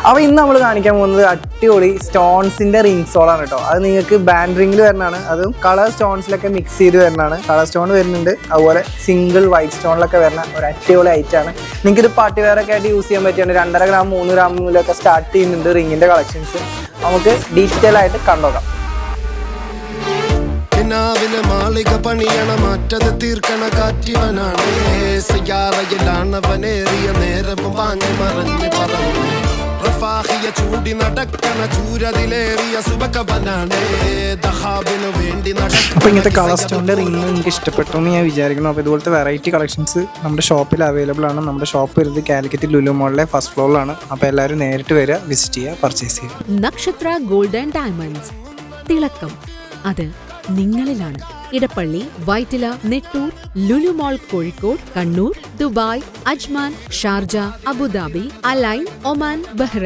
അപ്പോൾ ഇന്ന് നമ്മൾ കാണിക്കാൻ പോകുന്നത് അടിപൊളി സ്റ്റോൺസിൻ്റെ റിങ്സോളാണ് കേട്ടോ. അത് നിങ്ങൾക്ക് ബാൻഡ് റിങ്ങിൽ വരുന്നതാണ്. അതും കളർ സ്റ്റോൺസിലൊക്കെ മിക്സ് ചെയ്ത് വരുന്നതാണ്. കളർ സ്റ്റോൺ വരുന്നുണ്ട്, അതുപോലെ സിംഗിൾ വൈറ്റ് സ്റ്റോണിലൊക്കെ വരുന്ന ഒരു അടിപൊളി ഐറ്റാണ്. നിങ്ങൾക്ക് ഇത് പാർട്ടി വെയറൊക്കെ ആയിട്ട് യൂസ് ചെയ്യാൻ പറ്റിയാണ്. 2.5 ഗ്രാം 3 ഗ്രാമിലൊക്കെ സ്റ്റാർട്ട് ചെയ്യുന്നുണ്ട് റിങ്ങിൻ്റെ കളക്ഷൻസ്. നമുക്ക് ഡീറ്റെയിൽ ആയിട്ട് കണ്ടോക്കാം. മാളിക പണിയണ മാറ്റത് തീർക്കണ കാറ്റിവനാണ്. സയ്യാറയിലാണവനേറിയ നേരവും പാഞ്ഞു മറഞ്ഞു പറന്നു. റഫാഹിയ ചൂടി നടക്കണ ചൂരതിലേറിയ സുബകവനാണ്. ദഹാബിനു വേണ്ടി നടക്കും. അപ്പോൾ ഇങ്ങനത്തെ കളർ സ്റ്റോണിൻ്റെ റിങ് എനിക്ക് ഇഷ്ടപ്പെട്ടു എന്ന് ഞാൻ വിചാരിക്കുന്നു. അപ്പോൾ ഇതുപോലത്തെ വെറൈറ്റി കളക്ഷൻസ് നമ്മുടെ ഷോപ്പിൽ അവൈലബിൾ ആണ്. നമ്മുടെ ഷോപ്പ് വരുന്നത് കാലിക്കറ്റ് ലുലു മോളിലെ ഫസ്റ്റ് ഫ്ലോറിലാണ്. അപ്പോൾ എല്ലാവരും നേരിട്ട് വരിക, വിസിറ്റ് ചെയ്യുക, പർച്ചേസ് ചെയ്യുക. നക്ഷത്ര ഗോൾഡ് ആൻഡ് ഡയമണ്ട്സ്, തിളക്കം അത് നിങ്ങളിലാണ്. Edappally, Vyttila, Nettoor, Lulu mall Kozhikode, Kannur, Dubai, Ajman, Sharjah, Abu Dhabi, Al Ain, Oman, Bahrain.